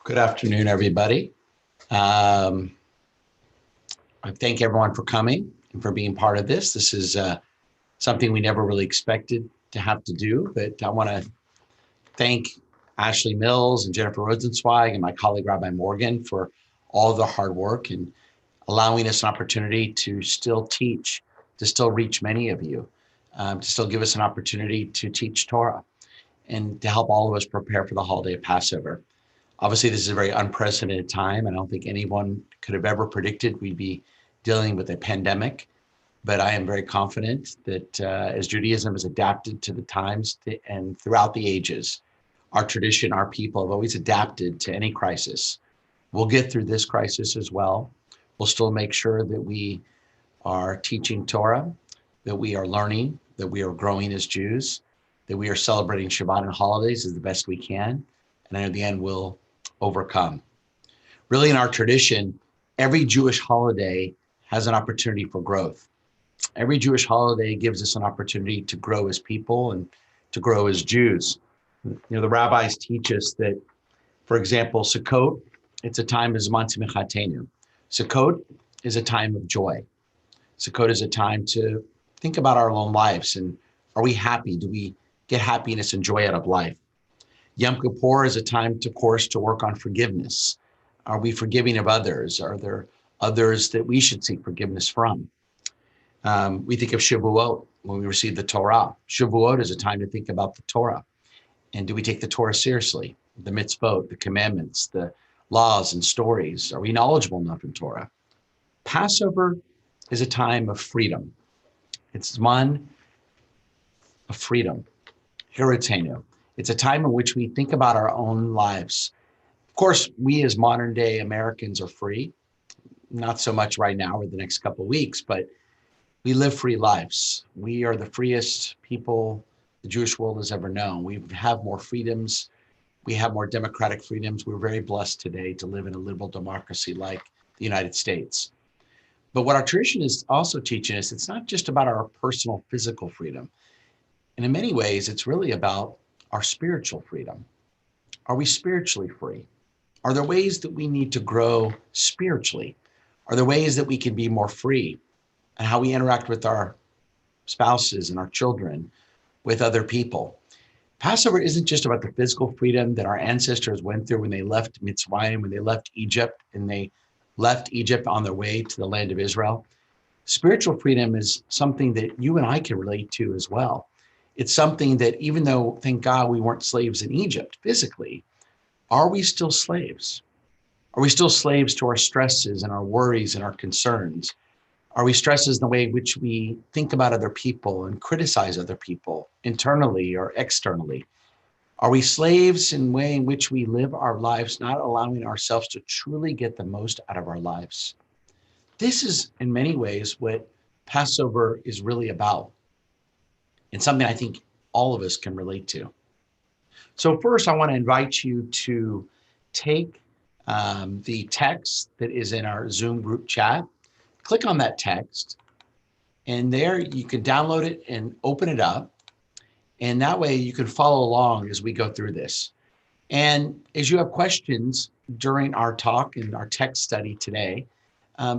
Good afternoon, everybody. I thank everyone for coming and for being part of this. This is something we never really expected to have to do, but I want to thank Ashley Mills and Jennifer Rosenzweig and my colleague Rabbi Morgan for all of their hard work and allowing us an opportunity to still teach, to still reach many of you, to still give us an opportunity to teach Torah and to help all of us prepare for the holiday of Passover. Obviously, this is a very unprecedented time. I don't think anyone could have ever predicted we'd be dealing with a pandemic, but I am very confident that as Judaism has adapted to the times and throughout the ages, our tradition, our people have always adapted to any crisis. We'll get through this crisis as well. We'll still make sure that we are teaching Torah, that we are learning, that we are growing as Jews, that we are celebrating Shabbat and holidays as the best we can. And at the end, we'll overcome. Really, in our tradition, every Jewish holiday has an opportunity for growth. Every Jewish holiday gives us an opportunity to grow as people and to grow as Jews. The rabbis teach us that, for example, Sukkot, it's a time of Zman Simchatenu. Sukkot is a time of joy. Sukkot is a time to think about our own lives and are we happy? Do we get happiness and joy out of life? Yom Kippur is a time, of course, to work on forgiveness. Are we forgiving of others? Are there others that we should seek forgiveness from? We think of Shavuot when we receive the Torah. Shavuot is a time to think about the Torah. And do we take the Torah seriously? The mitzvot, the commandments, the laws and stories. Are we knowledgeable enough in Torah? Passover is a time of freedom. It's one of freedom. Hiratenu. It's a time in which we think about our own lives. Of course, we as modern day Americans are free. Not so much right now or the next couple of weeks, but we live free lives. We are the freest people the Jewish world has ever known. We have more freedoms. We have more democratic freedoms. We're very blessed today to live in a liberal democracy like the United States. But what our tradition is also teaching us, it's not just about our personal physical freedom. And in many ways, it's really about our spiritual freedom. Are we spiritually free? Are there ways that we need to grow spiritually? Are there ways that we can be more free and how we interact with our spouses and our children, with other people? Passover isn't just about the physical freedom that our ancestors went through when they left Mitzrayim, when they left Egypt, and they left Egypt on their way to the land of Israel. Spiritual freedom is something that you and I can relate to as well. It's something that even though, thank God, we weren't slaves in Egypt physically, are we still slaves? Are we still slaves to our stresses and our worries and our concerns? Are we stresses in the way in which we think about other people and criticize other people internally or externally? Are we slaves in the way in which we live our lives, not allowing ourselves to truly get the most out of our lives? This is in many ways what Passover is really about. And something I think all of us can relate to. So first, I want to invite you to take the text that is in our Zoom group chat, click on that text, and there you can download it and open it up. And that way you can follow along as we go through this. And as you have questions during our talk and our text study today,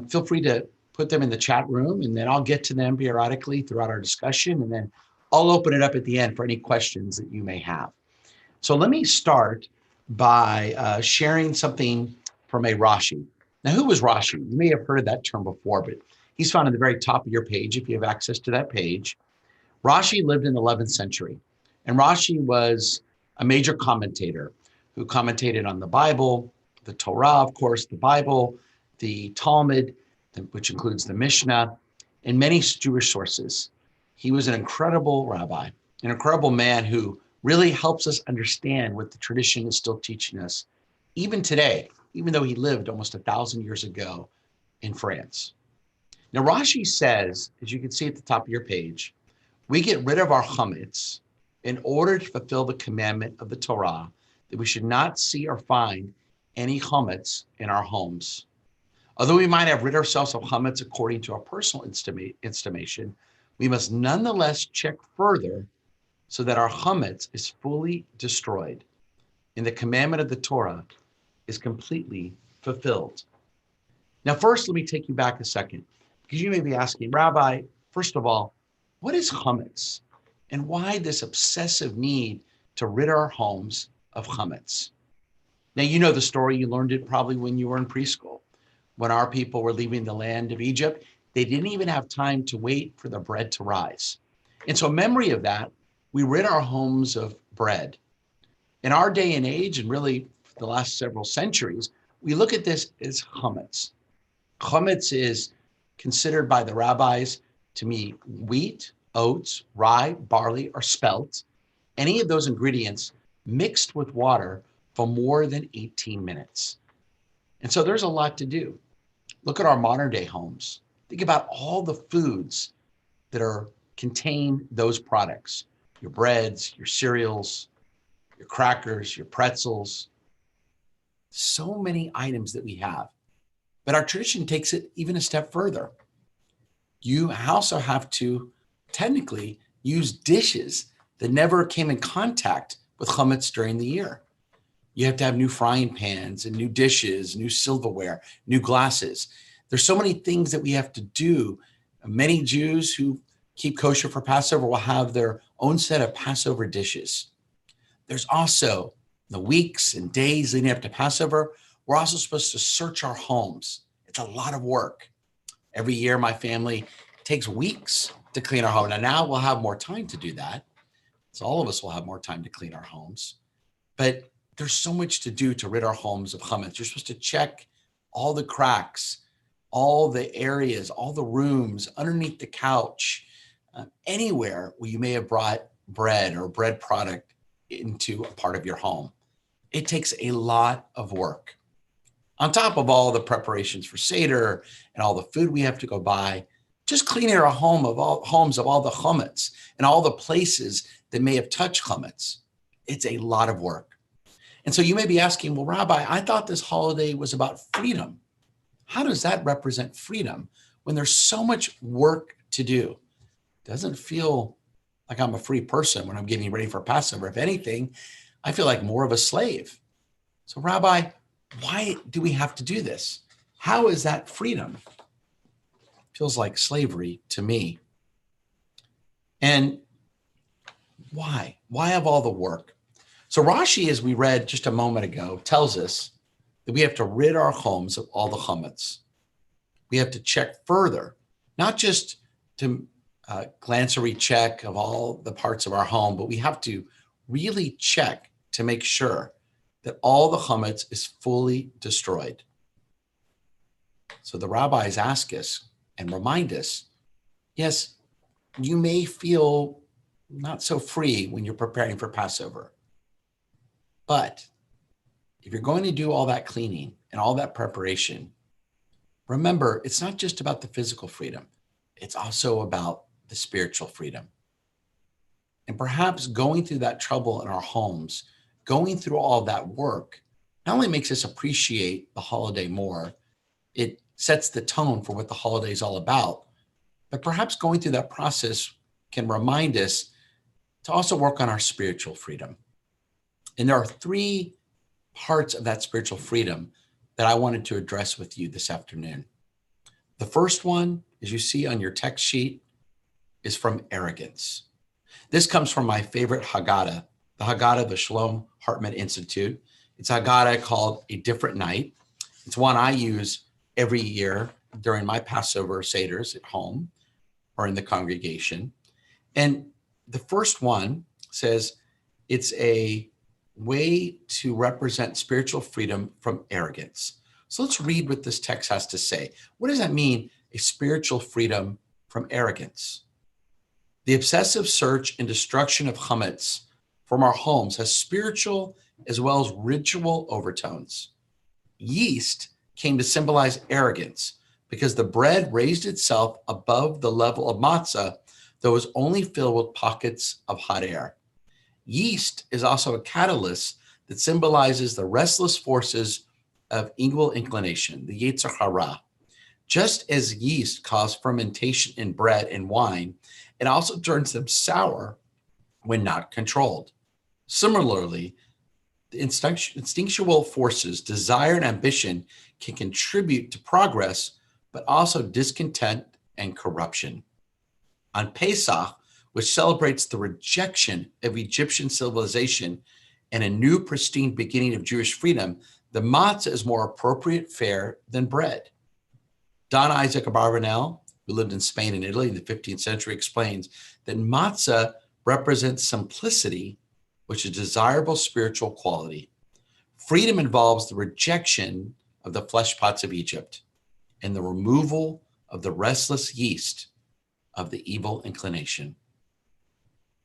feel free to put them in the chat room, and then I'll get to them periodically throughout our discussion, and then I'll open it up at the end for any questions that you may have. So let me start by sharing something from a Rashi. Now, who was Rashi? You may have heard of that term before, but he's found at the very top of your page if you have access to that page. Rashi lived in the 11th century, and Rashi was a major commentator who commentated on the Bible, the Torah, of course, the Bible, the Talmud, which includes the Mishnah, and many Jewish sources. He was an incredible rabbi, an incredible man who really helps us understand what the tradition is still teaching us, even today, even though he lived almost 1,000 years ago in France. Now, Rashi says, as you can see at the top of your page, we get rid of our chametz in order to fulfill the commandment of the Torah that we should not see or find any chametz in our homes. Although we might have rid ourselves of chametz according to our personal estimation, we must nonetheless check further so that our chametz is fully destroyed. In the commandment of the Torah is completely fulfilled. Now, first, let me take you back a second, because you may be asking, Rabbi, first of all, what is chametz and why this obsessive need to rid our homes of chametz? Now, you know the story. You learned it probably when you were in preschool. When our people were leaving the land of Egypt, they didn't even have time to wait for the bread to rise. And so, in memory of that, we rid our homes of bread. In our day and age, and really the last several centuries, we look at this as chametz. Chametz is considered by the rabbis to be wheat, oats, rye, barley, or spelt, any of those ingredients mixed with water for more than 18 minutes. And so there's a lot to do. Look at our modern day homes. Think about all the foods that contain those products: your breads, your cereals, your crackers, your pretzels. So many items that we have. But our tradition takes it even a step further. You also have to technically use dishes that never came in contact with chametz during the year. You have to have new frying pans and new dishes, new silverware, new glasses. There's so many things that we have to do. Many Jews who keep kosher for Passover will have their own set of Passover dishes. There's also the weeks and days leading up to Passover. We're also supposed to search our homes. It's a lot of work. Every year, my family takes weeks to clean our home. Now we'll have more time to do that. So all of us will have more time to clean our homes. But there's so much to do to rid our homes of chametz. You're supposed to check all the cracks, all the areas, all the rooms, underneath the couch, anywhere where you may have brought bread or bread product into a part of your home. It takes a lot of work. On top of all the preparations for Seder and all the food we have to go buy, just cleaning our homes of all the chametz and all the places that may have touched chametz. It's a lot of work. And so you may be asking, well, Rabbi, I thought this holiday was about freedom. How does that represent freedom when there's so much work to do? It doesn't feel like I'm a free person when I'm getting ready for Passover. If anything, I feel like more of a slave. So Rabbi, why do we have to do this? How is that freedom? Feels like slavery to me. And why? Why have all the work? So Rashi, as we read just a moment ago, tells us that we have to rid our homes of all the chametz. We have to check further, not just to glance or recheck of all the parts of our home, but we have to really check to make sure that all the chametz is fully destroyed. So the rabbis ask us and remind us, yes, you may feel not so free when you're preparing for Passover. But if you're going to do all that cleaning and all that preparation, remember, it's not just about the physical freedom. It's also about the spiritual freedom. And perhaps going through that trouble in our homes, going through all that work, not only makes us appreciate the holiday more, it sets the tone for what the holiday is all about, but perhaps going through that process can remind us to also work on our spiritual freedom. And there are three parts of that spiritual freedom that I wanted to address with you this afternoon. The first one, as you see on your text sheet, is from arrogance. This comes from my favorite Haggadah, the Haggadah of the Shalom Hartman Institute. It's a Haggadah called A Different Night. It's one I use every year during my Passover Seders at home or in the congregation. And the first one says it's a way to represent spiritual freedom from arrogance. So let's read what this text has to say. What does that mean, a spiritual freedom from arrogance? The obsessive search and destruction of chametz from our homes has spiritual as well as ritual overtones. Yeast came to symbolize arrogance because the bread raised itself above the level of matzah, though it was only filled with pockets of hot air. Yeast is also a catalyst that symbolizes the restless forces of evil inclination, the Yetzer Hara. Just as yeast causes fermentation in bread and wine, it also turns them sour when not controlled. Similarly, The instinctual forces, desire and ambition, can contribute to progress, but also discontent and corruption. On Pesach, which celebrates the rejection of Egyptian civilization and a new pristine beginning of Jewish freedom, the matzah is more appropriate fare than bread. Don Isaac Abarbanel, who lived in Spain and Italy in the 15th century, explains that matzah represents simplicity, which is a desirable spiritual quality. Freedom involves the rejection of the flesh pots of Egypt and the removal of the restless yeast of the evil inclination.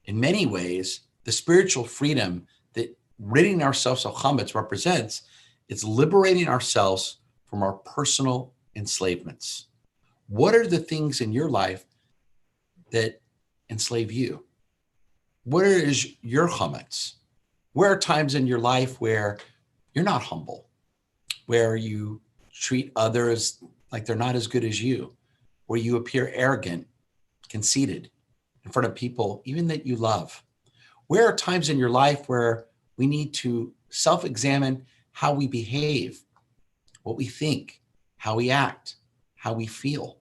In many ways, the spiritual freedom that ridding ourselves of chametz represents is liberating ourselves from our personal enslavements. What are the things in your life that enslave you? Where is your chametz? Where are times in your life where you're not humble, where you treat others like they're not as good as you, where you appear arrogant, conceited in front of people, even that you love? Where are times in your life where we need to self-examine how we behave, what we think, how we act, how we feel?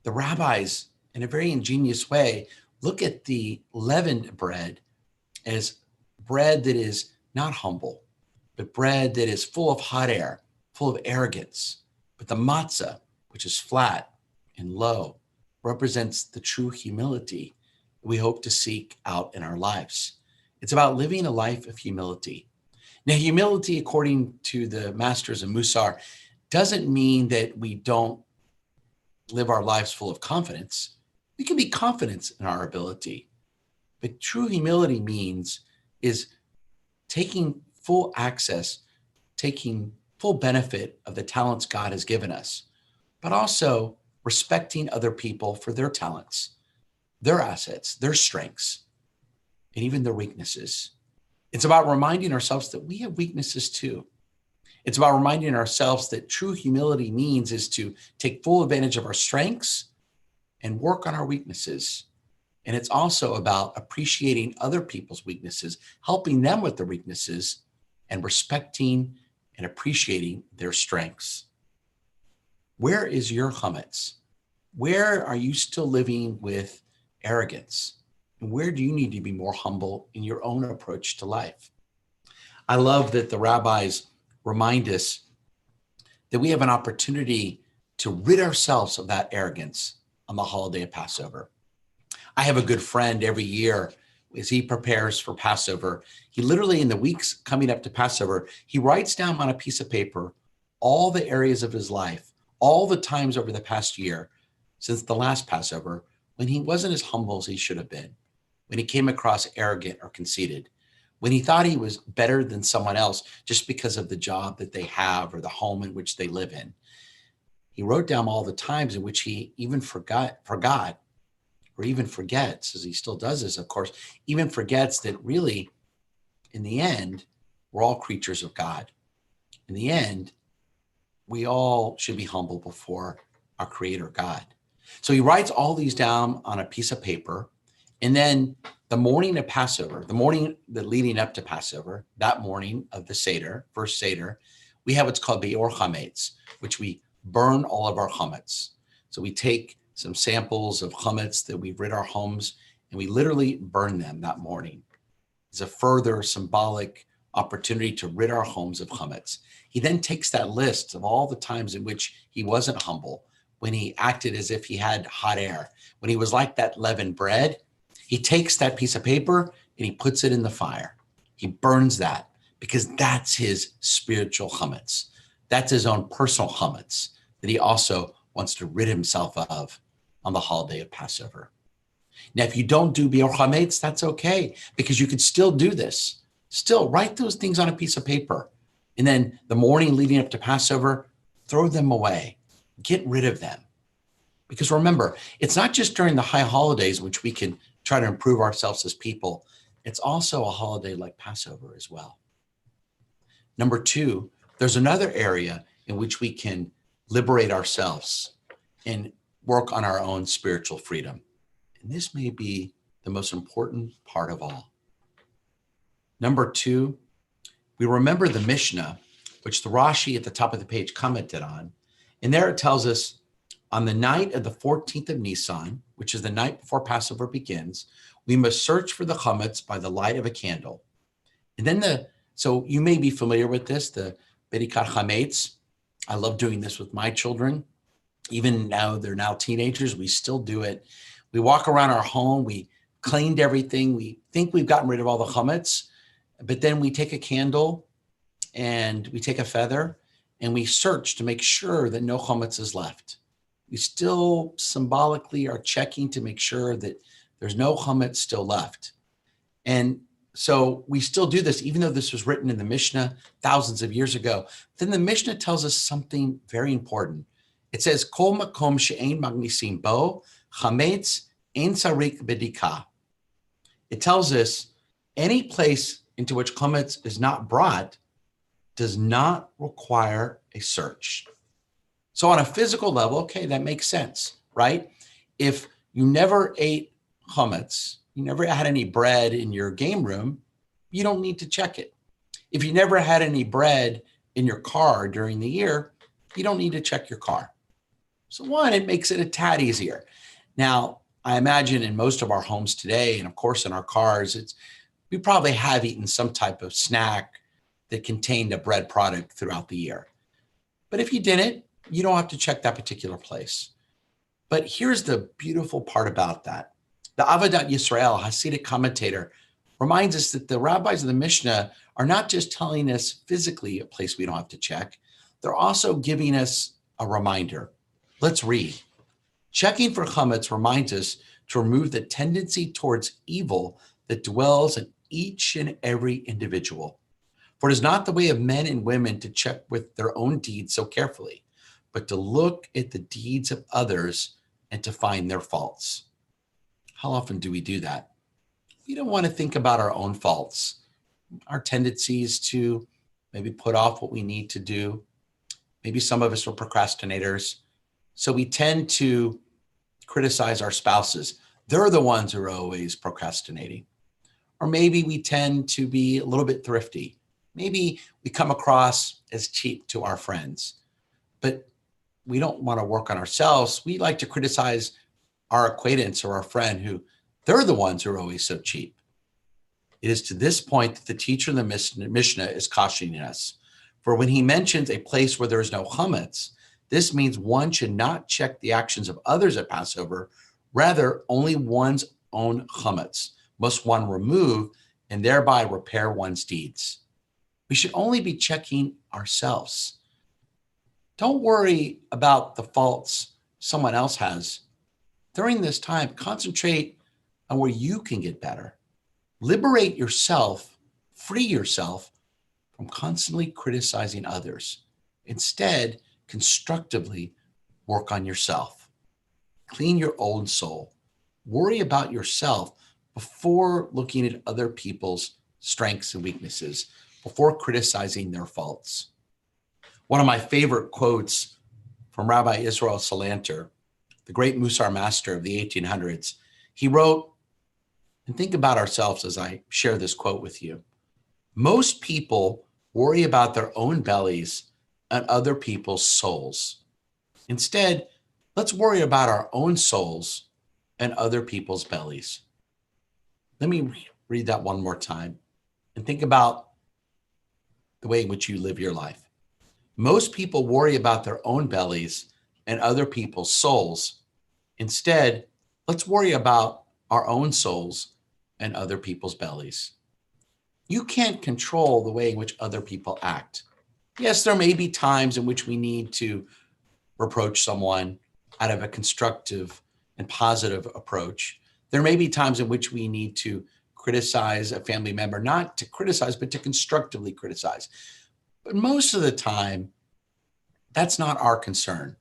The rabbis, in a very ingenious way, look at the leavened bread as bread that is not humble, but bread that is full of hot air, full of arrogance. But the matzah, which is flat and low, represents the true humility we hope to seek out in our lives. It's about living a life of humility. Now, humility, according to the masters of Musar, doesn't mean that we don't live our lives full of confidence. We can be confident in our ability, but true humility is taking full access, taking full benefit of the talents God has given us, but also respecting other people for their talents, their assets, their strengths, and even their weaknesses. It's about reminding ourselves that we have weaknesses too. It's about reminding ourselves that true humility is to take full advantage of our strengths and work on our weaknesses. And it's also about appreciating other people's weaknesses, helping them with their weaknesses, and respecting and appreciating their strengths. Where is your chametz? Where are you still living with arrogance? And where do you need to be more humble in your own approach to life? I love that the rabbis remind us that we have an opportunity to rid ourselves of that arrogance on the holiday of Passover. I have a good friend every year as he prepares for Passover. He literally, in the weeks coming up to Passover, he writes down on a piece of paper all the areas of his life, all the times over the past year since the last Passover when he wasn't as humble as he should have been, when he came across arrogant or conceited, when he thought he was better than someone else just because of the job that they have or the home in which they live in. He wrote down all the times in which he even forgot, or even forgets, as he still does this, of course, even forgets that really, in the end, we're all creatures of God. In the end, we all should be humble before our Creator God. So he writes all these down on a piece of paper, and then the morning of Passover, the morning leading up to Passover, that morning of the Seder, first Seder, we have what's called Be'or Chametz, which we burn all of our chametz. So we take some samples of chametz that we've rid our homes, and we literally burn them that morning. It's a further symbolic opportunity to rid our homes of chametz. He then takes that list of all the times in which he wasn't humble, when he acted as if he had hot air, when he was like that leavened bread. He takes that piece of paper and he puts it in the fire. He burns that because that's his spiritual chametz. That's his own personal chametz that he also wants to rid himself of on the holiday of Passover. Now, if you don't do Be'or Chametz, that's okay, because you can still do this. Still write those things on a piece of paper. And then the morning leading up to Passover, throw them away. Get rid of them. Because remember, it's not just during the high holidays which we can try to improve ourselves as people. It's also a holiday like Passover as well. Number two, there's another area in which we can liberate ourselves and work on our own spiritual freedom. And this may be the most important part of all. Number two we remember the Mishnah, which the Rashi at the top of the page commented on. And there it tells us on the night of the 14th of Nisan, which is the night before Passover begins, we must search for the chametz by the light of a candle. And then so you may be familiar with this, the Bedikat Chametz. I love doing this with my children. Even now, they're now teenagers, we still do it. We walk around our home, we cleaned everything, we think we've gotten rid of all the chametz, but then we take a candle and we take a feather and we search to make sure that no chametz is left. We still symbolically are checking to make sure that there's no chametz still left. And so we still do this, even though this was written in the Mishnah thousands of years ago. Then the Mishnah tells us something very important. It says, Kol makom she'ein magnisim bo, chametz ein sarik bedika. It tells us any place into which chametz is not brought does not require a search. So on a physical level, okay, that makes sense, right? If you never ate chametz, you never had any bread in your game room, you don't need to check it. If you never had any bread in your car during the year, you don't need to check your car. So one, it makes it a tad easier. Now, I imagine in most of our homes today, and of course in our cars, we probably have eaten some type of snack that contained a bread product throughout the year. But if you didn't, you don't have to check that particular place. But here's the beautiful part about that. The Avodat Yisrael, Hasidic commentator, reminds us that the rabbis of the Mishnah are not just telling us physically a place we don't have to check, they're also giving us a reminder. Let's read. Checking for chametz reminds us to remove the tendency towards evil that dwells in each and every individual. For it is not the way of men and women to check with their own deeds so carefully, but to look at the deeds of others and to find their faults. How often do we do that? We don't want to think about our own faults, our tendencies to maybe put off what we need to do. Maybe some of us are procrastinators. So we tend to criticize our spouses. They're the ones who are always procrastinating. Or maybe we tend to be a little bit thrifty. Maybe we come across as cheap to our friends, but we don't want to work on ourselves. We like to criticize our acquaintance or our friend who they're the ones who are always so cheap. It is to this point that the teacher in the Mishnah is cautioning us. For when he mentions a place where there is no chametz, this means one should not check the actions of others at Passover, rather only one's own chametz must one remove and thereby repair one's deeds. We should only be checking ourselves. Don't worry about the faults someone else has. During this time, concentrate on where you can get better. Liberate yourself, free yourself from constantly criticizing others. Instead, constructively work on yourself. Clean your own soul. Worry about yourself before looking at other people's strengths and weaknesses, before criticizing their faults. One of my favorite quotes from Rabbi Israel Salanter, the great Musar master of the 1800s, he wrote, and think about ourselves as I share this quote with you. Most people worry about their own bellies and other people's souls. Instead, let's worry about our own souls and other people's bellies. Let me read that one more time and think about the way in which you live your life. Most people worry about their own bellies and other people's souls. Instead, let's worry about our own souls and other people's bellies. You can't control the way in which other people act. Yes, there may be times in which we need to reproach someone out of a constructive and positive approach. There may be times in which we need to criticize a family member, not to criticize, but to constructively criticize. But most of the time, that's not our concern.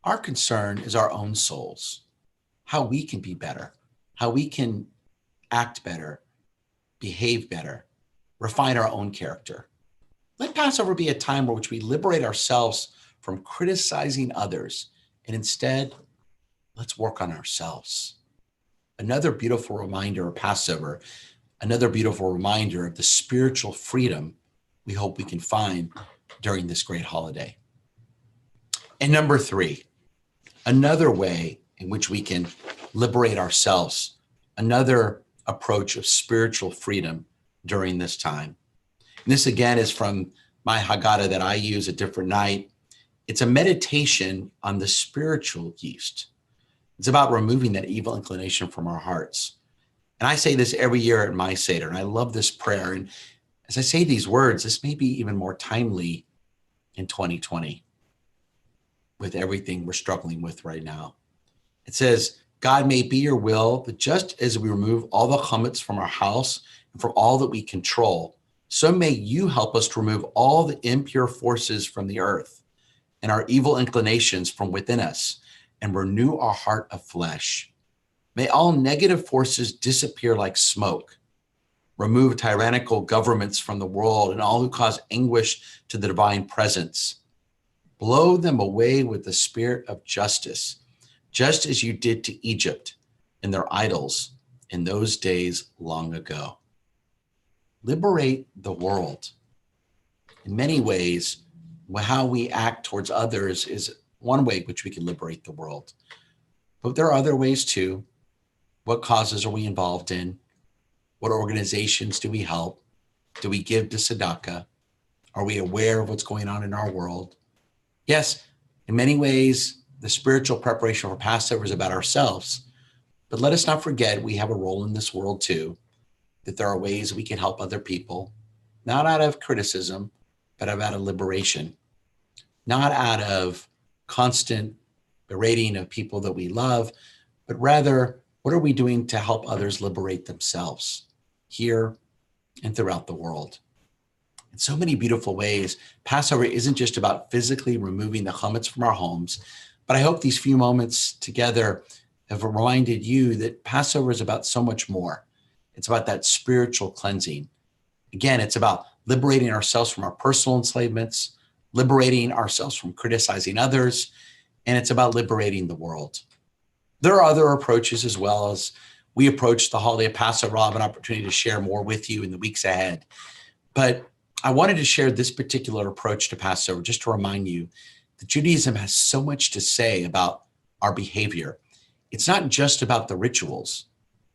Our concern is our own souls, how we can be better, how we can act better, behave better, refine our own character. Let Passover be a time in which we liberate ourselves from criticizing others, and instead, let's work on ourselves. Another beautiful reminder of Passover, another beautiful reminder of the spiritual freedom we hope we can find during this great holiday. And number 3, another way in which we can liberate ourselves, another approach of spiritual freedom during this time. And this again is from my Haggadah that I use a different night. It's a meditation on the spiritual yeast. It's about removing that evil inclination from our hearts. And I say this every year at my Seder, and I love this prayer. And as I say these words, this may be even more timely in 2020 with everything we're struggling with right now. It says, God, may be your will that just as we remove all the chametz from our house and from all that we control, so may you help us to remove all the impure forces from the earth and our evil inclinations from within us and renew our heart of flesh. May all negative forces disappear like smoke. Remove tyrannical governments from the world and all who cause anguish to the divine presence. Blow them away with the spirit of justice, just as you did to Egypt and their idols in those days long ago. Liberate the world. In many ways, how we act towards others is one way in which we can liberate the world. But there are other ways too. What causes are we involved in? What organizations do we help? Do we give to tzedakah? Are we aware of what's going on in our world? Yes, in many ways, the spiritual preparation for Passover is about ourselves. But let us not forget we have a role in this world too, that there are ways we can help other people, not out of criticism, but out of liberation, not out of constant berating of people that we love, but rather, what are we doing to help others liberate themselves here and throughout the world? In so many beautiful ways, Passover isn't just about physically removing the chametz from our homes, but I hope these few moments together have reminded you that Passover is about so much more. It's about that spiritual cleansing. Again, it's about liberating ourselves from our personal enslavements, liberating ourselves from criticizing others, and it's about liberating the world. There are other approaches as well. As we approach the holiday of Passover, I'll have an opportunity to share more with you in the weeks ahead. But I wanted to share this particular approach to Passover just to remind you that Judaism has so much to say about our behavior. It's not just about the rituals,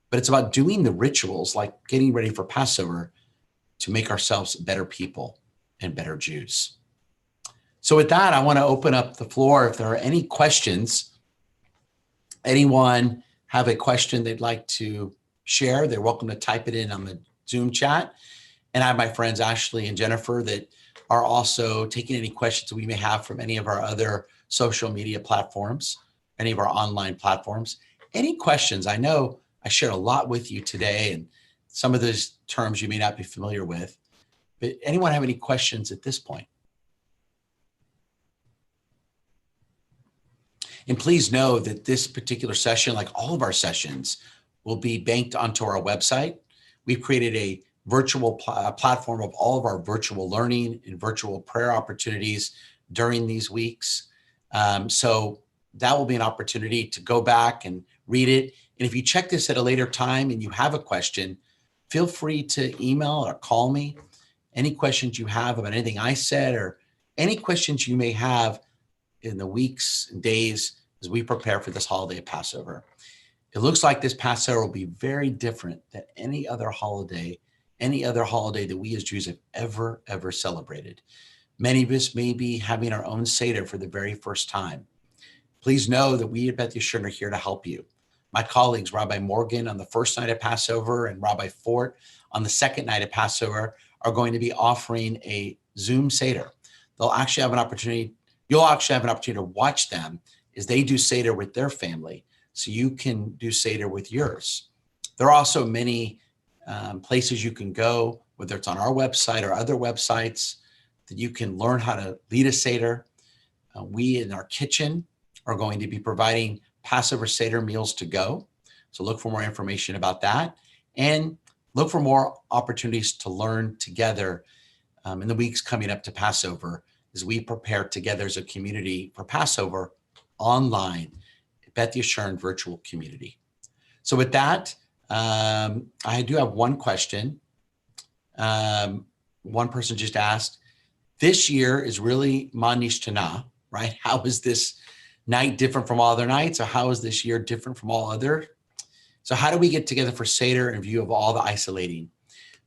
but it's about doing the rituals like getting ready for Passover to make ourselves better people and better Jews. So with that, I want to open up the floor. If there are any questions, anyone have a question they'd like to share, they're welcome to type it in on the Zoom chat. And I have my friends Ashley and Jennifer that are also taking any questions we may have from any of our other social media platforms, any of our online platforms. Any questions? I know I shared a lot with you today, and some of those terms you may not be familiar with, but anyone have any questions at this point? And please know that this particular session, like all of our sessions, will be banked onto our website. We've created a virtual platform of all of our virtual learning and virtual prayer opportunities during these weeks. So that will be an opportunity to go back and read it. And if you check this at a later time and you have a question, feel free to email or call me. Any questions you have about anything I said or any questions you may have in the weeks and days as we prepare for this holiday of Passover. It looks like this Passover will be very different than any other holiday that we as Jews have ever celebrated. Many of us may be having our own Seder for the very first time. Please know that we at Beth Yeshurun are here to help you. My colleagues, Rabbi Morgan on the first night of Passover and Rabbi Fort on the second night of Passover, are going to be offering a Zoom Seder. You'll actually have an opportunity to watch them as they do Seder with their family, so you can do Seder with yours. There are also many places you can go, whether it's on our website or other websites, that you can learn how to lead a Seder. We in our kitchen are going to be providing Passover Seder meals to go. So look for more information about that and look for more opportunities to learn together in the weeks coming up to Passover as we prepare together as a community for Passover online, Beth Yeshurun virtual community. So with that, I do have one question. one person just asked, this year is really Manish Tana, right? How is this night different from all other nights? Or how is this year different from all other? So how do we get together for Seder in view of all the isolating?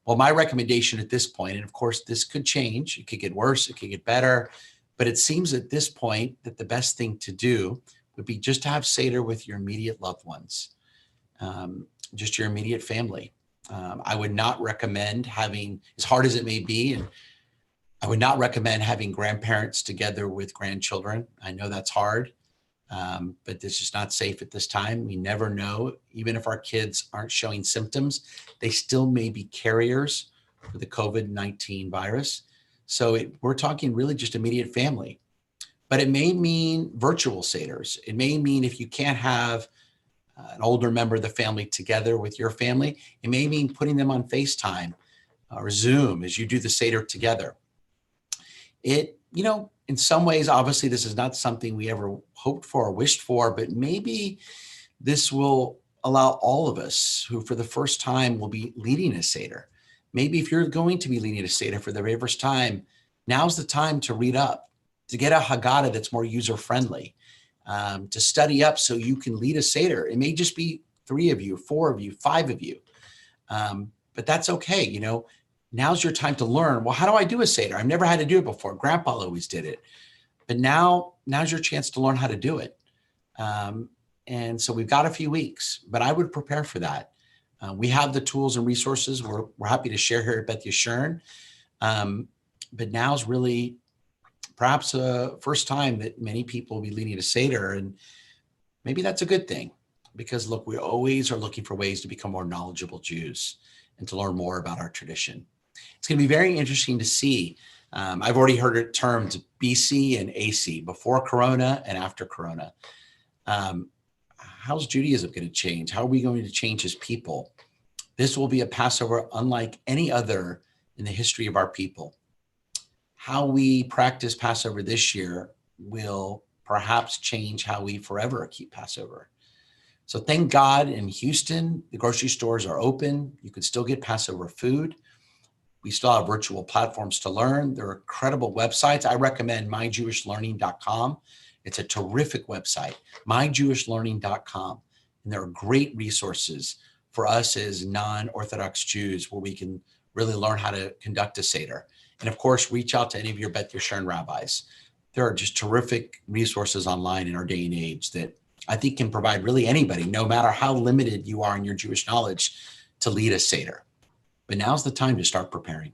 Well, my recommendation at this point, and of course this could change, it could get worse, it could get better, but it seems at this point that the best thing to do would be just to have Seder with your immediate loved ones, just your immediate family. I would not recommend having, as hard as it may be, and I would not recommend having grandparents together with grandchildren. I know that's hard, but this is not safe at this time. We never know. Even if our kids aren't showing symptoms, they still may be carriers for the COVID-19 virus. So we're talking really just immediate family. But it may mean virtual Seders. It may mean if you can't have an older member of the family together with your family, it may mean putting them on FaceTime or Zoom as you do the Seder together. In some ways, obviously, this is not something we ever hoped for or wished for, but maybe this will allow all of us who for the first time will be leading a Seder. Maybe if you're going to be leading a Seder for the very first time, now's the time to read up, to get a Haggadah that's more user-friendly, to study up so you can lead a Seder. It may just be 3 of you, 4 of you, 5 of you, but that's okay. Now's your time to learn. Well, how do I do a Seder? I've never had to do it before. Grandpa always did it. But now's your chance to learn how to do it. And so we've got a few weeks, but I would prepare for that. We have the tools and resources we're happy to share here at Beth Yeshurun. But now's really perhaps a first time that many people will be leading a Seder. And maybe that's a good thing because, look, we always are looking for ways to become more knowledgeable Jews and to learn more about our tradition. It's going to be very interesting to see. I've already heard it termed BC and AC, before Corona and after Corona. How's Judaism going to change? How are we going to change as people? This will be a Passover unlike any other in the history of our people. How we practice Passover this year will perhaps change how we forever keep Passover. So thank God in Houston, the grocery stores are open. You can still get Passover food. We still have virtual platforms to learn. There are incredible websites. I recommend myjewishlearning.com. It's a terrific website, myjewishlearning.com. And there are great resources for us as non-Orthodox Jews where we can really learn how to conduct a Seder. And of course, reach out to any of your Beth Yeshurun rabbis. There are just terrific resources online in our day and age that I think can provide really anybody, no matter how limited you are in your Jewish knowledge, to lead a Seder. But now's the time to start preparing.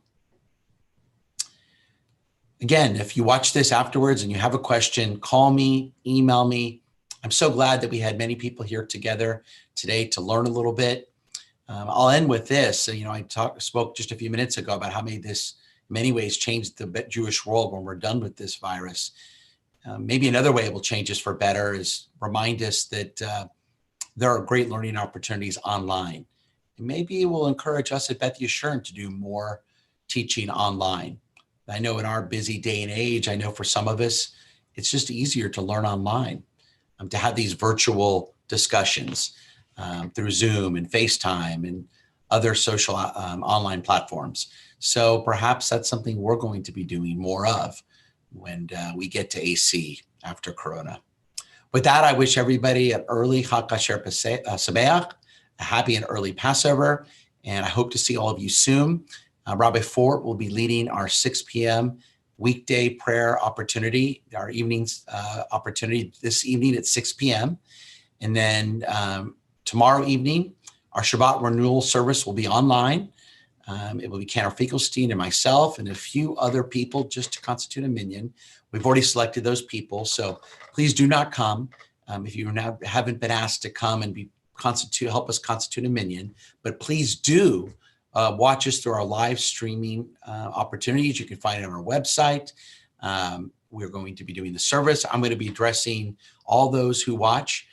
Again, if you watch this afterwards and you have a question, call me, email me. I'm so glad that we had many people here together today to learn a little bit. I'll end with this. I spoke just a few minutes ago about how this, in many ways, changed the Jewish world when we're done with this virus. Maybe another way it will change us for better is remind us that there are great learning opportunities online. And maybe it will encourage us at Beth Yeshurun to do more teaching online. I know in our busy day and age, I know for some of us, it's just easier to learn online, to have these virtual discussions through Zoom and FaceTime and other social online platforms. So perhaps that's something we're going to be doing more of when we get to AC after Corona. With that, I wish everybody an early Chag Kasher Sameach, a happy and early Passover, and I hope to see all of you soon. Rabbi Fort will be leading our 6 p.m. weekday prayer opportunity, our evenings opportunity this evening at 6 p.m. And then tomorrow evening, our Shabbat renewal service will be online. It will be Cantor Finkelstein and myself and a few other people just to constitute a minyan. We've already selected those people, so please do not come if you haven't been asked to come and help us constitute a minyan. But please do watch us through our live streaming opportunities. You can find it on our website. We're going to be doing the service. I'm going to be addressing all those who watch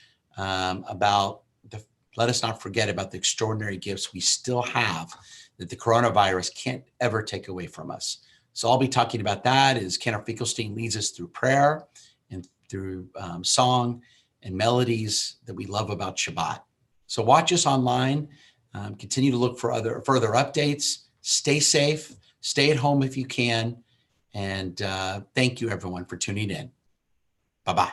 let us not forget about the extraordinary gifts we still have that the coronavirus can't ever take away from us. So I'll be talking about that as Cantor Finkelstein leads us through prayer and through song and melodies that we love about Shabbat. So watch us online. Continue to look for further updates. Stay safe. Stay at home if you can. And thank you, everyone, for tuning in. Bye-bye.